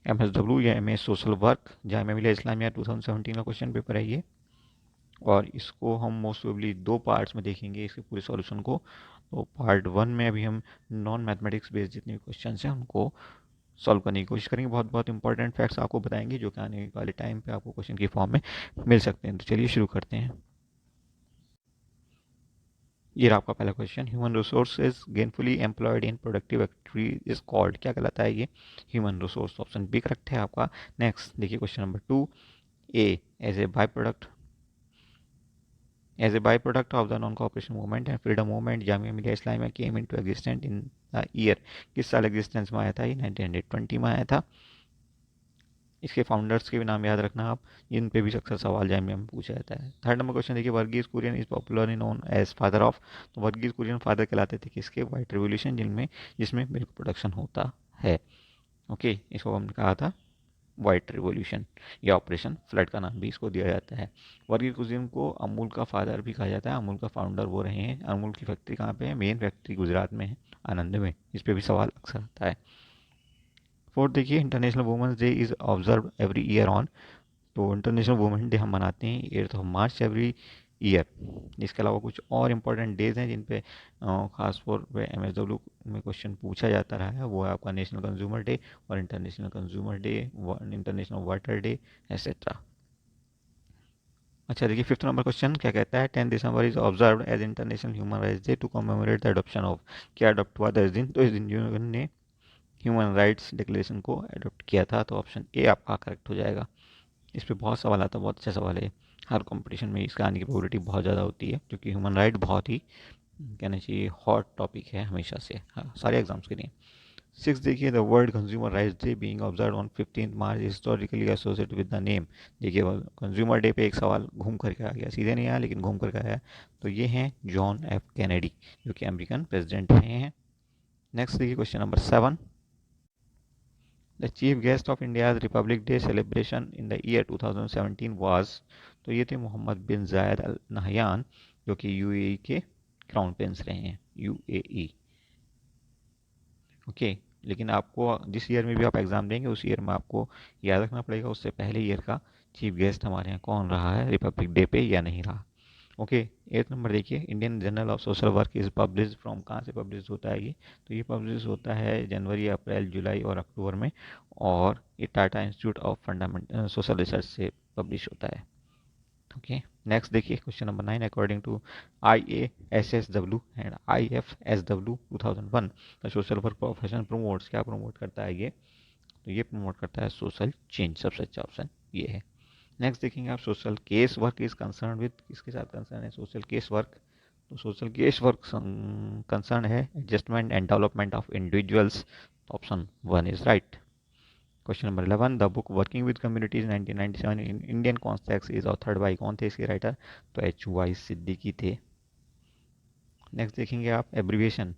MSW या MA social work, Jamia Millia Islamia 2017 का question paper है ये। और इसको हम मोस्ट प्रोबेबली 2 पार्ट्स में देखेंगे इसके पूरे सॉल्यूशन को। तो पार्ट 1 में अभी हम नॉन मैथमेटिक्स बेस्ड जितने भी क्वेश्चन हैं उनको सॉल्व करने की कोशिश करेंगे। बहुत बहुत इंपॉर्टेंट फैक्ट्स आपको बताएंगे जो कि आने वाले टाइम पे आपको क्वेश्चन की फॉर्म में मिल सकते हैं। तो चलिए शुरू करते हैं। ये रहा आपका पहला question, human resources gainfully employed in productive activity is called, क्या कहलाता है ये? Human resource. Option B correct है आपका। नेक्स्ट देखिए question number 2, a as a by product of the non-cooperation movement and freedom movement, Jamia Millia Islamia came into existence in the year, किस साल existence में आया था? ये 1920 में आया था। इसके फाउंडर्स के भी नाम याद रखना आप, इन पे भी अक्सर सवाल जामिया में पूछा जाता है। थर्ड नंबर क्वेश्चन देखिए, Verghese Kurien is popularly known as father of, तो वर्गीज कुरियन फादर कहलाते थे किसके? व्हाइट रिवोल्यूशन, जिसमें मिल्क प्रोडक्शन होता है। ओके, इसको हमने कहा था वाइट रिवॉल्यूशन, या ऑपरेशन फ्लड का नाम भी इसको दिया जाता है। वर्गीज कुरियन को अमूल का फादर भी कहा जाता है। अमूल का फाउंडर वो रहे हैं। अमूल की फैक्ट्री कहाँ पे है? मेन फैक्ट्री गुजरात में है, आनंद में। इस पे भी सवाल अक्सर आता है। फोर्थ देखिए, international women's day is observe every year on, तो इंटरनेशनल वुमेन डे हम मनाते हैं 8 मार्च एवरी ईयर। इसके अलावा कुछ और इम्पोर्टेंट डेज हैं जिन पे खास तौर पे MSW में क्वेश्चन पूछा जाता रहा है। वो है आपका नेशनल कंज्यूमर डे और international consumer day, international water day, etcetera. अच्छा देखिए, फिफ्थ नंबर क्वेश्चन क्या कहता है? 10 December is observe as international human rights day to commemorate the adoption of, क्या अडॉप्ट हुआ था इस दिन? तो इस दिन यूएन ने ह्यूमन राइट्स डिक्लेरेशन को अडॉप्ट किया था। तो ऑप्शन ए आपका करेक्ट हो जाएगा। इस पे बहुत सवाल आता है, बहुत अच्छा सवाल है। हर कंपटीशन में इसका आने की प्रोबेबिलिटी बहुत ज़्यादा होती है, क्योंकि ह्यूमन राइट बहुत ही कहना चाहिए हॉट टॉपिक है हमेशा से, हाँ, सारे एग्जाम्स के लिए। सिक्स देखिए, the world consumer rights day being observe on 15 March historically associated with the name, देखिए कंज्यूमर डे पे एक सवाल घूम करके आ गया, सीधे नहीं आया लेकिन घूम करके आया। तो ये हैं जॉन एफ कैनेडी, जो कि अमेरिकन प्रेसिडेंट रहे हैं। नेक्स्ट देखिए question number 7, the chief guest of India's Republic day celebration in the year 2017 was, तो ये थे मोहम्मद बिन जायद अल नहयान, जो कि यूएई के क्राउन प्रिंस रहे हैं, यूएई। ओके, लेकिन आपको जिस ईयर में भी आप एग्ज़ाम देंगे उस ईयर में आपको याद रखना पड़ेगा उससे पहले ईयर का चीफ गेस्ट हमारे यहाँ कौन रहा है रिपब्लिक डे पे या नहीं रहा। ओके, एट नंबर देखिए, Indian journal of social work is publish from, कहाँ से पब्लिश होता है ये? तो ये पब्लिश होता है जनवरी, अप्रैल, जुलाई और अक्टूबर में, और ये Tata institute of fundamental social research से पब्लिश होता है। ओके, नेक्स्ट देखिए question number 9, according to IASSW and IFSW 2001 the social work profession promotes, क्या प्रमोट करता है ये? तो ये प्रमोट करता है सोशल चेंज, सबसे अच्छा ऑप्शन ये है। नेक्स्ट देखेंगे आप, social case work is concern with, किसके साथ कंसर्न है सोशल केस वर्क? तो सोशल केस वर्क कंसर्न है adjustment and development of individuals, option 1 is right. Question number 11, the book working with communities 1997 in Indian context is authored by, कौन थे इसके writer? तो HY Siddiqui थे। Next देखेंगे आप, abbreviation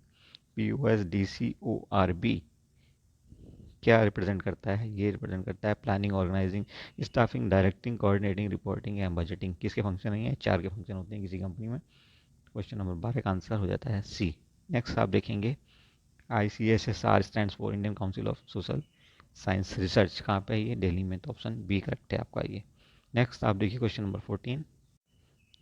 POSDCORB क्या रिप्रेजेंट करता है? ये रिप्रेजेंट करता है planning, organising, staffing, directing, coordinating, reporting and budgeting. किसके फंक्शन है? HR के फंक्शन होते हैं किसी कंपनी में। क्वेश्चन नंबर 12 का आंसर हो जाता है C। नेक्स्ट आप देखेंगे, ICSSR stands for Indian council of social science research, कहाँ पे है ये? दिल्ली में। तो ऑप्शन बी करेक्ट है आपका ये। नेक्स्ट आप देखिए क्वेश्चन नंबर 14।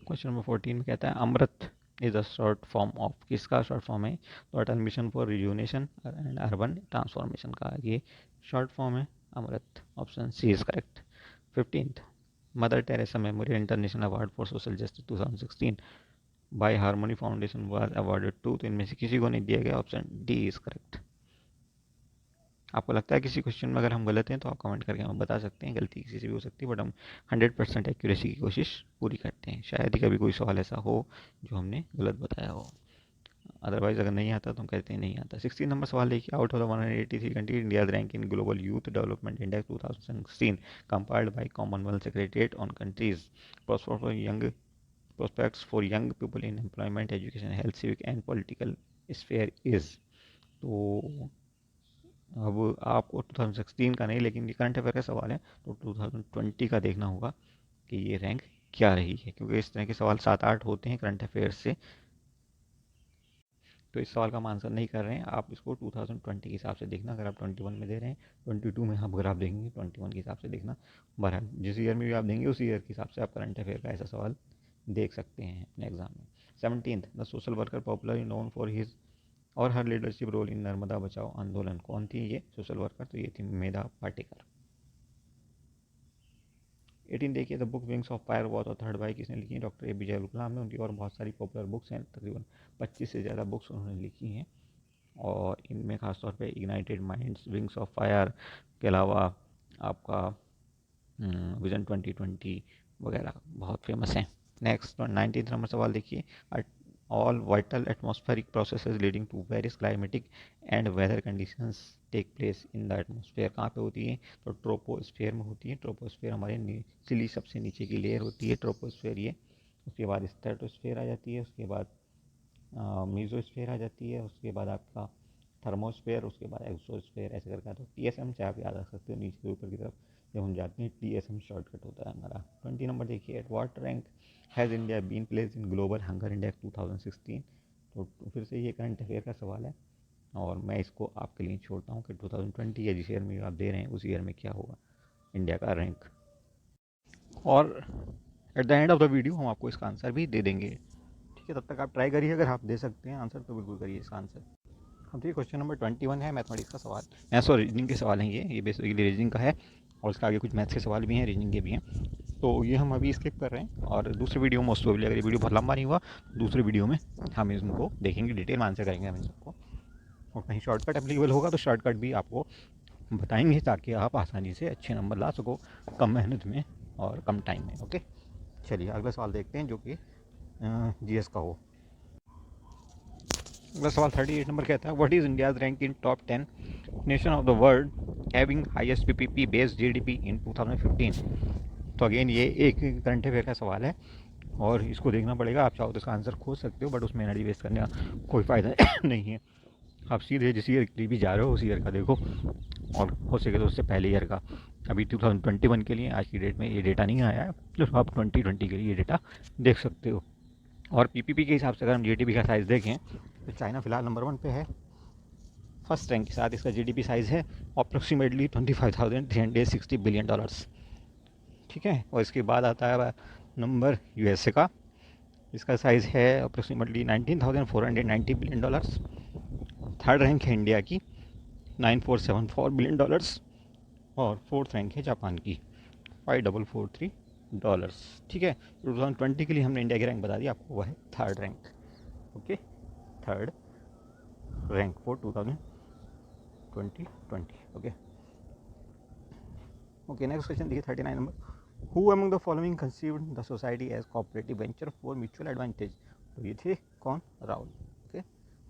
क्वेश्चन नंबर 14 में कहता है Amrut is a short form of, किसका शॉर्ट फॉर्म है? तो Atal mission for rejuvenation and urban transformation का ये शॉर्ट फॉर्म है Amrut, option C is correct. 15th, mother Teresa memorial international award for social justice 2016 by harmony foundation was awarded to, तो इनमें से किसी को नहीं दिया गया, ऑप्शन डी इज करेक्ट। आपको लगता है किसी क्वेश्चन में अगर हम गलत हैं तो आप कमेंट करके हमें बता सकते हैं, गलती किसी से भी हो सकती है, बट हम 100% एक्यूरेसी की कोशिश पूरी करते हैं। शायद ही कभी कोई सवाल ऐसा हो जो हमने गलत बताया हो, अदरवाइज अगर नहीं आता तो हम कहते हैं नहीं आता। 16 नंबर सवाल देखिए, out of the 183 country India rank in global youth development index 2016 compiled bye Commonwealth secretariat on countries prospects for young people in employment, education, health, civic and political sphere is, तो अब आपको 2016 का नहीं, लेकिन ये current affair का सवाल है तो 2020 का देखना होगा कि ये रैंक क्या रही है, क्योंकि इस तरह के सवाल 7-8 होते हैं करंट अफेयर से। तो इस सवाल का हम आंसर नहीं कर रहे हैं, आप इसको 2020 के हिसाब से देखना। अगर आप 21 में दे रहे हैं, 22 में आप अगर आप देंगे 21 के हिसाब से देखना। बहरहाल जिस ईयर में भी आप देंगे उस ईयर के हिसाब से आप करंट अफेयर का ऐसा सवाल देख सकते हैं अपने एग्जाम में। 17th, the social worker popularly known for his और हर लीडरशिप रोल इन नर्मदा बचाओ आंदोलन। कौन थी ये सोशल वर्कर? तो ये थी मेधा पाटेकर। 18 देखिए, the book wings of fire was authored bye, किसने लिखी है? डॉक्टर APJ अब्दुल कलाम ने। उनकी और बहुत सारी पॉपुलर बुक्स हैं, तकरीबन 25 से ज़्यादा बुक्स उन्होंने लिखी हैं, और इनमें खासतौर पे ignited minds, wings of fire के अलावा आपका विजन 2020 वगैरह बहुत फेमस हैं। नेक्स्ट 19 नंबर सवाल देखिए, all vital atmospheric processes leading to various climatic and weather conditions take place in the atmosphere. कहाँ पे होती है? तो ट्रोपोस्फेयर में होती है। ट्रोपोस्फेयर हमारे निचली सबसे नीचे की लेयर होती है ट्रोपोस्फेयर ये। उसके बाद स्ट्रेटोस्फेयर आ जाती है, उसके बाद मीजोस्फेयर आ जाती है, उसके बाद आपका थर्मोस्फेयर, उसके बाद एक्सोस्फेयर, ऐसे करके। तो TSM से आप याद रख सकते हो, नीचे से ऊपर की तरफ जब हम जाते हैं TSM शॉर्टकट होता है हमारा। 20 नंबर देखिए, at what rank has India been placed in global hunger index 2016। तो फिर से ये करंट अफेयर का सवाल है, और मैं इसको आपके लिए छोड़ता हूँ कि 2020 या जिस ईयर में आप दे रहे हैं उस ईयर में क्या होगा इंडिया का रैंक। और at the end of the video हम आपको इसका आंसर भी दे देंगे, ठीक है? तब तक आप ट्राई करिए, अगर आप दे सकते हैं आंसर तो बिल्कुल करिए इसका आंसर। अब देखिए, क्वेश्चन नंबर 21 है मैथमेटिक्स का सवाल, सॉरी रीजनिंग के सवाल हैं ये बेसिकली रीजनिंग का है, और इसका आगे कुछ मैथ्स के सवाल भी हैं, रीजनिंग के भी हैं। तो ये हम अभी स्किप कर रहे हैं, और दूसरे वीडियो में मोस्ट प्रोबेबली, अगर ये वीडियो बहुत लंबा नहीं हुआ, दूसरे वीडियो में हम इनको देखेंगे, डिटेल में आंसर करेंगे हम इन सबको, और कहीं शॉर्टकट एप्लीकेबल होगा तो शॉर्टकट भी आपको बताएंगे, ताकि आप आसानी से अच्छे नंबर ला सको कम मेहनत में और कम टाइम में। ओके, चलिए अगला सवाल देखते हैं जो कि GS का हो। अगला सवाल 38 नंबर कहता है, what is India's rank in top 10 nation of the world having highest PPP based GDP इन 2015। तो अगेन ये एक करंट अफेयर का सवाल है, और इसको देखना पड़ेगा। आप चाहो तो इसका आंसर खोज सकते हो, बट उसमें एनर्जी वेस्ट करने का कोई फ़ायदा नहीं है। आप सीधे जिस ईयर के लिए भी जा रहे हो उस ईयर का देखो, और हो सके तो उससे पहले ईयर का। अभी 2021 के लिए आज की डेट में ये डेटा नहीं आया है, तो आप 2020 के लिए ये डेटा देख सकते हो। और PPP के हिसाब से अगर हम GDP का साइज़ देखें तो चाइना फिलहाल नंबर 1 पे है फर्स्ट रैंक के साथ। इसका GDP साइज़ है अप्रॉक्सीमेटली $25,360 बिलियन, ठीक है? और इसके बाद आता है नंबर USA का, इसका साइज़ है अप्रॉक्सीमेटली $19,490 बिलियन। थर्ड रैंक है इंडिया की, $9,474 बिलियन, और फोर्थ रैंक है जापान की, $5,443, ठीक है? 2020 के लिए हमने इंडिया की रैंक बता दी आपको, वह है third rank. Okay, third rank for 2020। Okay okay, next question देखिए 39 number, who among the following conceived the society as cooperative venture for mutual advantage. तो ये थे कौन? Rahul. Okay,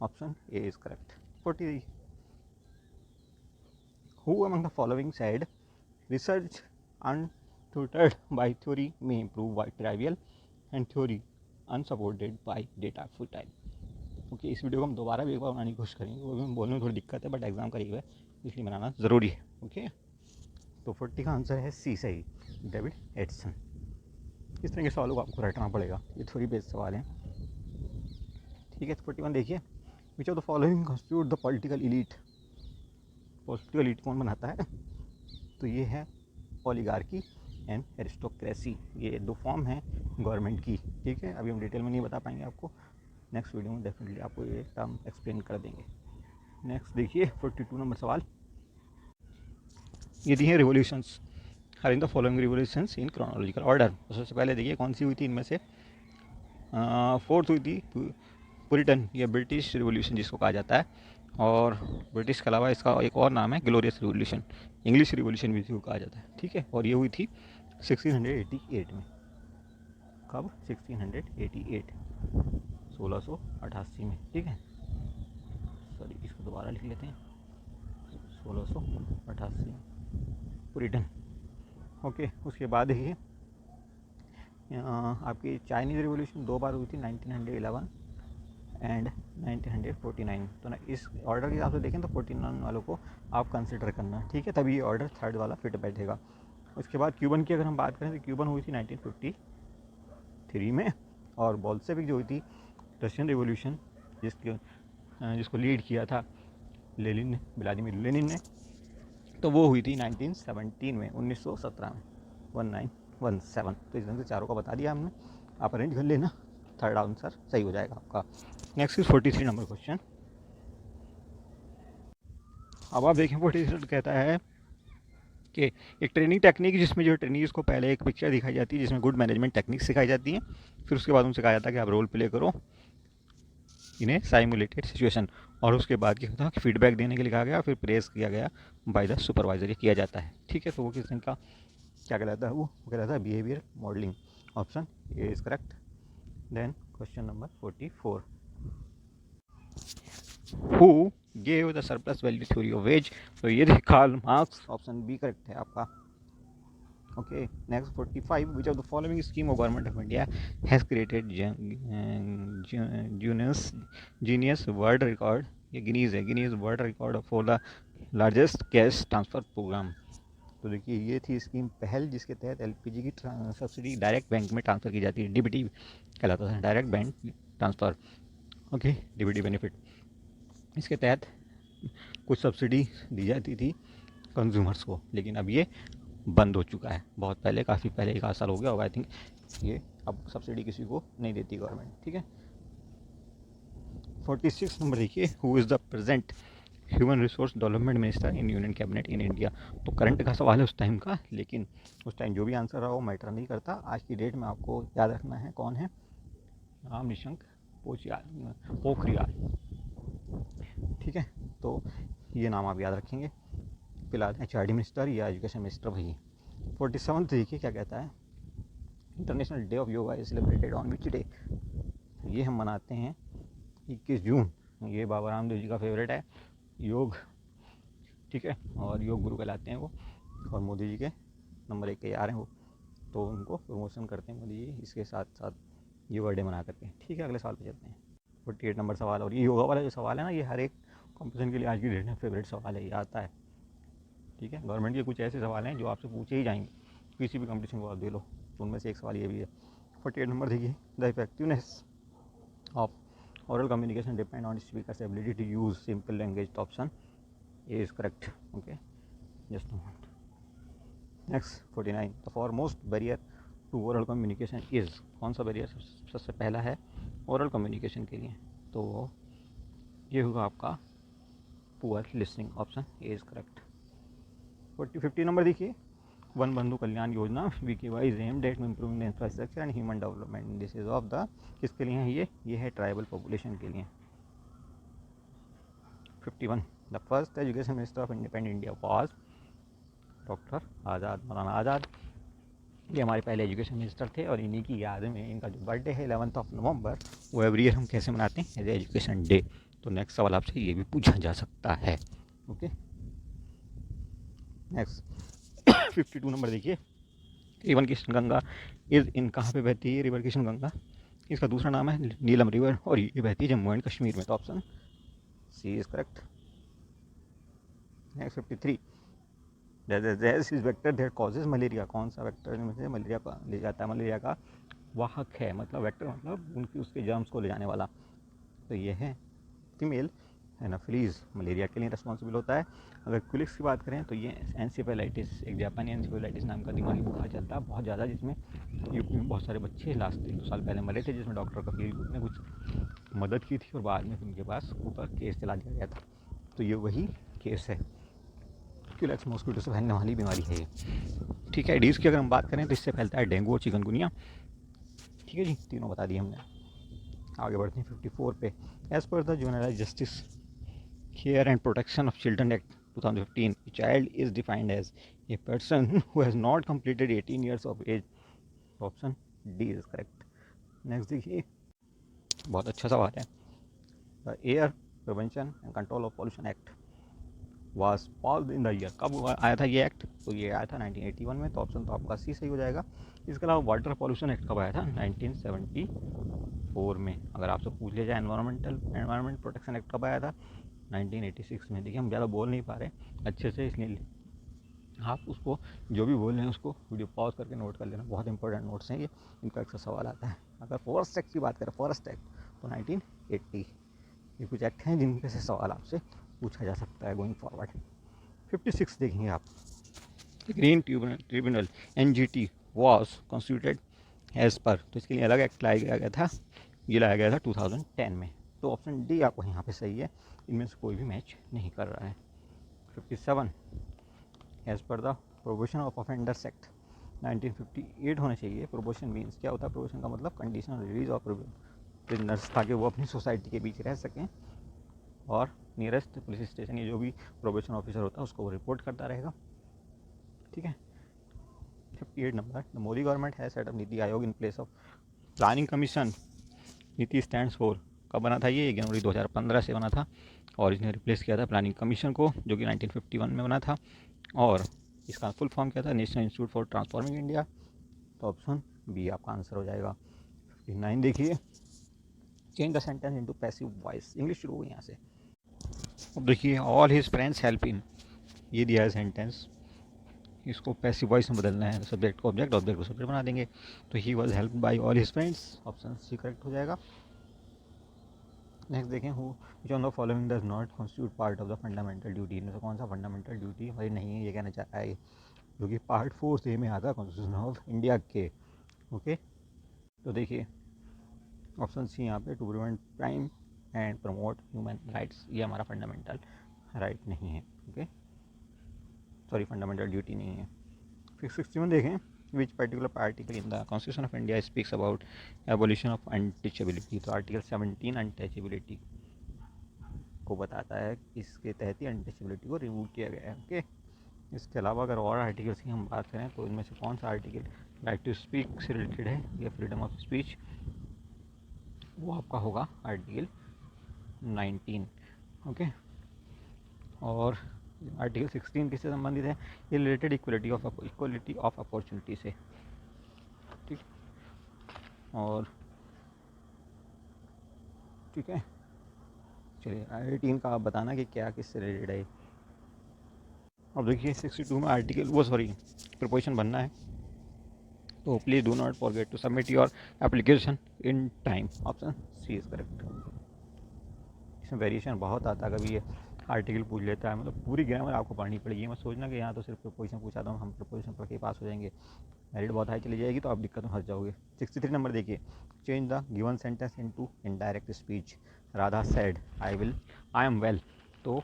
option A is correct. 40, who among the following said research untutored by theory may improve by trivial and theory unsupported by data full time। Okay, इस video को हम दोबारा भी एक बार बनाने की कोशिश करेंगे, वो भी बोलने में थोड़ी दिक्कत है, बट एग्जाम करीब है इसलिए बनाना ज़रूरी है। ओके, तो 40 का आंसर है सी सही, डेविड एडिसन। इस तरह के सवालों को आपको रटना पड़ेगा, ये थोड़ी बेस्ड सवाल हैं, ठीक है? 41 देखिए, विच of the following constitute the political elite. Political elite कौन बनाता है? तो ये है ओलिगार्की एंड एरिस्टोक्रेसी, ये दो फॉर्म हैं गवर्नमेंट की, ठीक है? अभी हम डिटेल में नहीं बता पाएंगे आपको, नेक्स्ट वीडियो में डेफिनेटली आपको ये टर्म एक्सप्लेन कर देंगे। नेक्स्ट देखिए 42 नंबर सवाल, ये दी है revolutions are in the following revolutions in chronological order. तो सबसे पहले देखिए कौन सी हुई थी इनमें से? फोर्थ हुई थी पुरिटन या ब्रिटिश रिवोल्यूशन जिसको कहा जाता है, और ब्रिटिश के अलावा इसका एक और नाम है ग्लोरियस रिवोल्यूशन, इंग्लिश रिवोल्यूशन भी इसको कहा जाता है, ठीक है? और ये हुई थी 1688 में। कब? 1688, 1688 में, ठीक है? सॉरी, इसको दोबारा लिख लेते हैं, 1688 पुरिटन। ओके, उसके बाद देखिए आपकी चाइनीज़ रिवोल्यूशन दो बार हुई थी, 1911 एंड 1949। तो ना इस ऑर्डर के हिसाब से देखें तो 49 वालों को आप कंसिडर करना, ठीक है? तभी ये ऑर्डर थर्ड वाला फिट बैठेगा। उसके बाद क्यूबन की अगर हम बात करें तो क्यूबन हुई थी 1953 में, और बोल्शेविक जो हुई थी रशियन रिवोल्यूशन जिसके जिसको लीड किया था लेनिन ने, व्लादिमीर लेनिन ने, तो वो हुई थी 1917 में, 1917 में, 1917। तो इस ढंग से चारों का बता दिया हमने, आप अरेंज कर लेना, थर्ड आंसर सही हो जाएगा आपका। Next is 43 number question. अब आप देखें 43 कहता है कि एक ट्रेनिंग टेक्निक जिसमें जो ट्रेनिंग्स को पहले एक पिक्चर दिखाई जाती है जिसमें गुड मैनेजमेंट टेक्निक सिखाई जाती है, फिर उसके बाद उनसे कहा जाता है कि आप रोल प्ले करो इन ए साइमुलेटेड सिचुएशन, और उसके बाद क्या होता है कि फीडबैक देने के लिए कहा गया, फिर प्रेस किया गया बाय द सुपरवाइजर, ये किया जाता है। ठीक है, तो वो किस दिन का क्या कहलाता है, वो कहलाता है behaviour modelling. Option A is correct. Then question number 44, who gave the surplus value theory of wage, तो ये Karl Marx, option B correct है आपका। Okay, next 45, which of the following scheme of government of India has created Guinness World Record, ये Guinness World Record for the largest cash transfer program। तो देखिए ये थी scheme पहल जिसके तहत एलपीजी की सब्सिडी डायरेक्ट बैंक में ट्रांसफ़र की जाती है, डीबीटी कहलाता है, direct bank transfer. Okay, DBT benefit, इसके तहत कुछ सब्सिडी दी जाती थी कंज्यूमर्स को, लेकिन अब ये बंद हो चुका है, बहुत पहले, काफ़ी पहले, 1 आध साल हो गया होगा आई थिंक, ये अब सब्सिडी किसी को नहीं देती गवर्नमेंट। ठीक है, 46 नंबर देखिए, who is the present human resource development minister in union cabinet in India. तो करंट का सवाल है उस टाइम का, लेकिन उस टाइम जो भी आंसर रहा वो मैटर नहीं करता, आज की डेट में आपको याद रखना है कौन है, राम निशंक पोखरियाल। ठीक है, तो ये नाम आप याद रखेंगे। फिलहाल एचआरडी मिनिस्टर या एजुकेशन मिनिस्टर वही। 47 देखिए क्या कहता है, international day of yoga is celebrated on which day. ये हम मनाते हैं 21 जून। ये बाबा रामदेव जी का फेवरेट है योग। ठीक है, और योग गुरु कहलाते हैं वो, और मोदी जी के नंबर 1 के यार हैं वो, तो उनको प्रमोशन करते हैं मोदी जी इसके साथ साथ ये बर्थडे मना करके। ठीक है, अगले साल पे चलते हैं। 48 नंबर सवाल, और ये योगा वाला जो सवाल है ना, ये हर एक कॉम्पिटिशन के लिए आज की डेट में फेवरेट सवाल है, ये आता है। ठीक है, गवर्नमेंट के कुछ ऐसे सवाल हैं जो आपसे पूछे ही जाएंगे, किसी भी कंपटीशन को आप दे लो, तो उनमें से एक सवाल ये भी है। 48 नंबर देखिए, the effectiveness of oral communication depend on speaker's ability to use simple language, तो option A is correct. Okay, just note. Next 49, the foremost barrier to oral communication is, कौन सा बैरियर सबसे पहला है ओरल कम्युनिकेशन के लिए, तो ये होगा आपका poor listening, option A is correct. 50 number देखिए, Van Bandhu Kalyan Yojana VKY is aimed at improving the infrastructure and human development, this is of the, किसके लिए है ये है ट्राइबल पॉपुलेशन के लिए। 51, the first education minister of independent India was doctor Azad, Maulana Azad. ये हमारे पहले एजुकेशन मिनिस्टर थे, और इन्हीं की याद में इनका जो बर्थडे है 11 नवंबर, वो एवरी ईयर हम कैसे मनाते हैं, एज एजुकेशन डे। तो नेक्स्ट सवाल आपसे ये भी पूछा जा सकता है। ओके, नेक्स्ट 52 नंबर देखिए, river Kishan Ganga is in, कहाँ पे बहती है रिवर किशन गंगा, इसका दूसरा नाम है नीलम रिवर, और ये बहती है जम्मू एंड कश्मीर में, तो option C is correct. Next 53, this is vector that causes malaria, कौन सा वेक्टर में से मलेरिया का ले जाता है, मलेरिया का वाहक है, मतलब वेक्टर मतलब उनकी उसके जर्म्स को ले जाने वाला, तो ये है फीमेल एनाफिलीज, मलेरिया के लिए रिस्पॉन्सिबल होता है। अगर क्लिक्स की बात करें तो ये एनसेफेलाइटिस, एक जापानी एनसेफेलाइटिस नाम का दिमागी बुखार चलता है बहुत ज़्यादा, जिसमें यूपी में बहुत सारे बच्चे लास्ट 2 साल पहले मरे थे, जिसमें डॉक्टर कफील ने कुछ मदद की थी और बाद में उनके पास ऊपर केस चला दिया गया था। तो ये वही केस है, क्यूलेक्स मॉस्किटो से फैलने वाली बीमारी है ये। ठीक है, एडीज की अगर हम बात करें तो इससे फैलता है डेंगू और चिकनगुनिया। ठीक है जी, तीनों बता दिए हमने। आगे बढ़ते हैं 54 पे, as per the juvenile justice care and protection of children act 2015, a child is defined as a person who has not completed 18 years of age, option D is correct. Next देखिए, बहुत अच्छा सवाल है, the air prevention and control of pollution act was passed in the year, कब आया था ये act, तो ये आया था 1981 में, तो ऑप्शन तो आपका सी सही हो जाएगा। इसके अलावा वाटर पॉल्यूशन एक्ट कब आया था, 1974 में। अगर आपसे पूछ लिया जाए एनवायरमेंट प्रोटेक्शन एक्ट कब आया था, 1986 में। देखिए हम ज़्यादा बोल नहीं पा रहे अच्छे से, इसलिए आप उसको जो भी बोल रहे हैं उसको वीडियो पॉज करके नोट कर लेना, बहुत इंपॉर्टेंट नोट्स हैं ये, इनका अक्सर सवाल आता है। अगर फॉरेस्ट एक्ट की बात करें, फॉरेस्ट एक्ट तो 1980 ये कुछ एक्ट हैं जिनपे से सवाल आपसे पूछा जा सकता है गोइंग फॉरवर्ड। 56 देखेंगे आप, green tribunal NGT was constituted as per, तो इसके लिए अलग एक्ट लाया गया था, ये लाया गया था 2010 में। तो ऑप्शन डी आपको यहाँ पे सही है, इनमें से कोई भी मैच नहीं कर रहा है। 57 as per the prohibition of offenders act 1958 होना चाहिए। प्रोबेशन मीन्स क्या होता है? प्रोबेशन का मतलब कंडीशनल रिलीज ऑफ प्रिजनर्स, ताकि वो अपनी सोसाइटी के बीच रह सकें, और नियरेस्ट पुलिस स्टेशन, ये जो भी प्रोबेशन ऑफिसर होता है उसको वो रिपोर्ट करता रहेगा। ठीक है। 58 number, the Modi government has set up NITI Aayog in place of planning commission. नीति स्टैंड्स फॉर, कब बना था ये? 1 जनवरी 2015 से बना था, और इसने रिप्लेस किया था प्लानिंग कमीशन को, जो कि 1951 में बना था। और इसका फुल फॉर्म क्या था? National institute for transforming India. तो ऑप्शन बी आपका आंसर हो जाएगा। 59 देखिए, change the sentence into passive voice, English शुरू हो यहाँ से। अब देखिए, all his friends help him, ये दिया है सेंटेंस, इसको पैसिव वॉइस में बदलना है, सब्जेक्ट को ऑब्जेक्ट, ऑब्जेक्ट को सब्जेक्ट बना देंगे। तो he was help by all his friends, option C correct हो जाएगा। नेक्स्ट देखें, which on the following does not constitute part of the fundamental duty, इनमें से कौन सा फंडामेंटल ड्यूटी हमारी नहीं है, ये कहना चाहता है, जो कि पार्ट 4 में आता है कॉन्स्टिट्यूशन ऑफ इंडिया के। ओके, तो देखिए ऑप्शन सी यहाँ पे, to prevent crime and promote human rights, ये हमारा फंडामेंटल राइट नहीं है। ओके, सॉरी, फंडामेंटल ड्यूटी नहीं है। 61 देखें, which particular article in the constitution of India speaks about abolition of untouchability, तो आर्टिकल 17 अनटचेबिलिटी को बताता है, इसके तहत ही अनटचेबिलिटी को रिमूव किया गया है। ओके, इसके अलावा अगर और आर्टिकल्स की हम बात करें तो इनमें से कौन सा आर्टिकल राइट टू स्पीक से रिलेटेड है या फ्रीडम ऑफ स्पीच, वो आपका होगा आर्टिकल 19। ओके, और आर्टिकल 16 किससे संबंधित है? ये रिलेटेड इक्वलिटी ऑफ अपॉर्चुनिटी से। ठीक, और ठीक है, चलिए 18 का आप बताना कि क्या किससे रिलेटेड है। अब देखिए 62 में आर्टिकल, वो सॉरी, प्रपोजिशन बनना है, तो please do not forget to submit your application in time, option C is correct. इसमें वेरिएशन बहुत आता है, कभी ये आर्टिकल पूछ लेता है, मतलब पूरी ग्रामर आपको पढ़नी पड़ेगी, मत सोचना कि यहाँ तो सिर्फ प्रपोजिशन पूछा था हम प्रपोजिशन पढ़ के पास हो जाएंगे, मेरिट बहुत हाई चली जाएगी तो आप दिक्कत में फंस जाओगे। 63 नंबर देखिए, change the given sentence into indirect speech. Radha said I am well, तो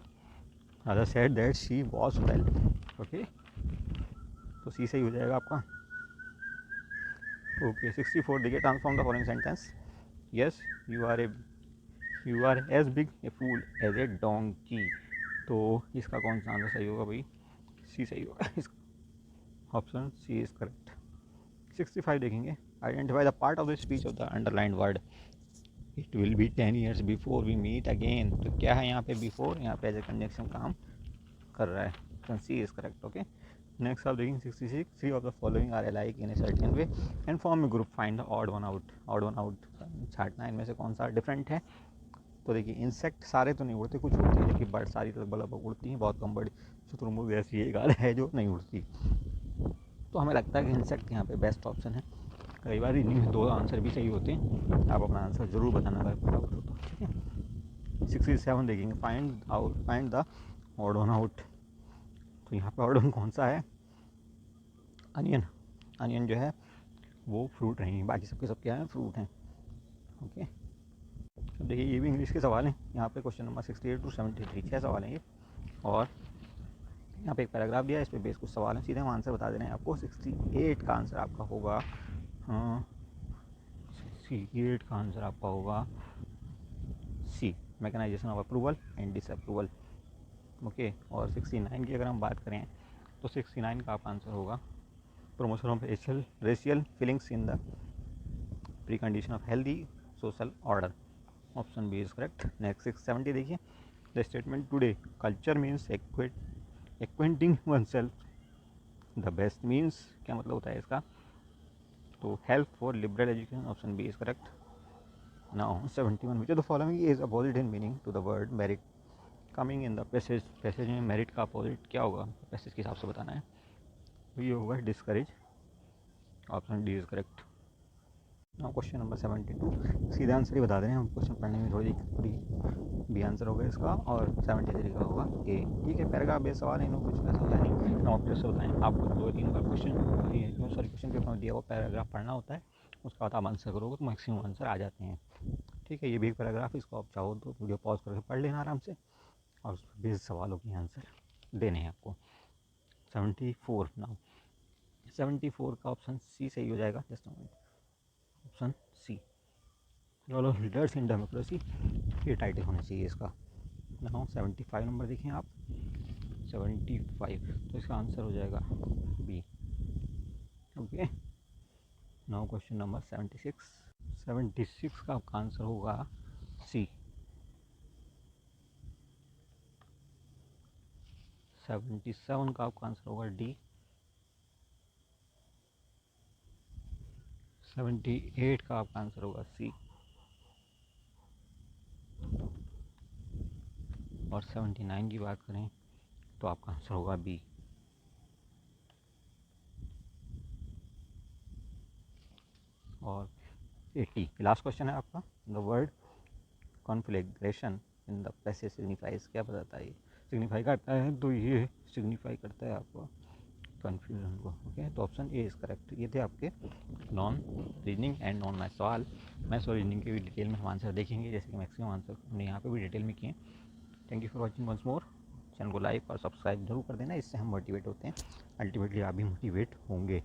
Radha said that she was well. Okay, तो सी सही हो जाएगा आपका। ओके, 64 देखिए, transform the following sentence, yes you are as big a fool as a donkey, तो इसका कौन सा आंसर सही होगा भाई? सी सही होगा, ऑप्शन सी इज करेक्ट। 65 देखेंगे, identify the part of the speech of the underlined word, it will be 10 years before we meet again, तो क्या है यहाँ पे? बिफोर, यहाँ पे एज ए कंजंक्शन काम कर रहा है, option C is correct. Okay, next आप देखेंगे 66, three of the following are alike in a certain way and form a group, find the odd one out. Odd one out छाटना, इनमें से कौन सा डिफरेंट है? तो देखिए, इंसेक्ट सारे तो नहीं उड़ते, कुछ उड़ते हैं, जबकि बर्ड सारी तो बल्ब उड़ती हैं, बहुत कम बर्ड, शुतुरमुर्ग ऐसी एक आध है जो नहीं उड़ती। तो हमें लगता है कि इंसेक्ट यहाँ पे बेस्ट ऑप्शन है। कई बार इन्हीं दो आंसर भी सही होते हैं, आप अपना आंसर ज़रूर बताना अगर पता हो तो। ठीक है, 67 देखेंगे, find the odd one out, तो यहाँ पे ऑड वन कौन सा है? अनियन, अनियन जो है वो फ्रूट नहीं है, बाकी सबके सब क्या है? फ्रूट हैं। ओके, अब देखिए ये भी इंग्लिश के सवाल हैं, यहाँ पे क्वेश्चन नंबर 68 to 73 6 सवाल हैं ये, और यहाँ पे एक पैराग्राफ दिया है, इस पर बेस कुछ सवाल हैं, सीधे हम आंसर बता दे रहे हैं आपको। 68 का आंसर आपका होगा, 68 का आंसर आपका होगा C, mechanisation of approval and disapproval. Okay, और 69 की अगर हम बात करें तो 69 का आपका आंसर होगा promotion of racial feelings in the pre condition of healthy social order, option B is correct. Next 670 देखिए, the statement today culture means acquainting oneself the best means, क्या मतलब होता है इसका? तो help for liberal education, option B is correct. Now 71, which of the following is opposite in meaning to the word merit coming in the passage. Passage में merit का opposite क्या होगा? पैसेज के हिसाब से बताना है, तो ये होगा discourage, option D is correct. Now question number 72, सीधे आंसर ही बता दे रहे हैं हम, क्वेश्चन पढ़ने में थोड़ी थोड़ी बी आंसर होगा इसका, और 73 का होगा ए। ठीक है, पैराग्राफ बेस सवाल है, इन्हों कुछ ऐसा होता नहीं। हम आपको जैसे बताएं, आपको 2-3 बार क्वेश्चन सॉरी क्वेश्चन पेपर में दिया हुआ पैराग्राफ पढ़ना होता है, उसके बाद आप आंसर करोगे तो मैक्सिमम आंसर आ जाते हैं। ठीक है, ये भी एक पैराग्राफ, इसको आप चाहो तो वीडियो पॉज करके पढ़ लेना आराम से, और उस पर बेस सवालों के आंसर देने हैं आपको। 74 नाउ 74 का ऑप्शन सी सही हो जाएगा। जस्ट ऑप्शन सी, चलो लीडर्स इन डेमोक्रेसी, ये टाइटल होना चाहिए इसका। नाउ 75 नंबर देखें आप, 75, तो इसका आंसर हो जाएगा B. Okay, now question number 76, 76 का आपका आंसर होगा सी। 77 का आपका आंसर होगा डी। 78 का आपका आंसर होगा सी, और 79 की बात करें तो आपका आंसर होगा बी। और 80 लास्ट क्वेश्चन है आपका, the word conflagration in the passage signifies, क्या बताता है ये? सिग्निफाई करता है, तो ये सिग्निफाई करता है आपको कन्फ्यूजन को। ओके, तो ऑप्शन ए इज़ करेक्ट। ये थे आपके non reasoning and non math सवाल। मैथ्स और रीजनिंग के भी डिटेल में हम आंसर देखेंगे, जैसे कि मैक्सिमम आंसर हमने यहाँ पे भी डिटेल में किए। Thank you for watching once more. Channel को लाइक और सब्सक्राइब जरूर कर देना, इससे हम मोटिवेट होते हैं, अल्टीमेटली आप भी मोटिवेट होंगे।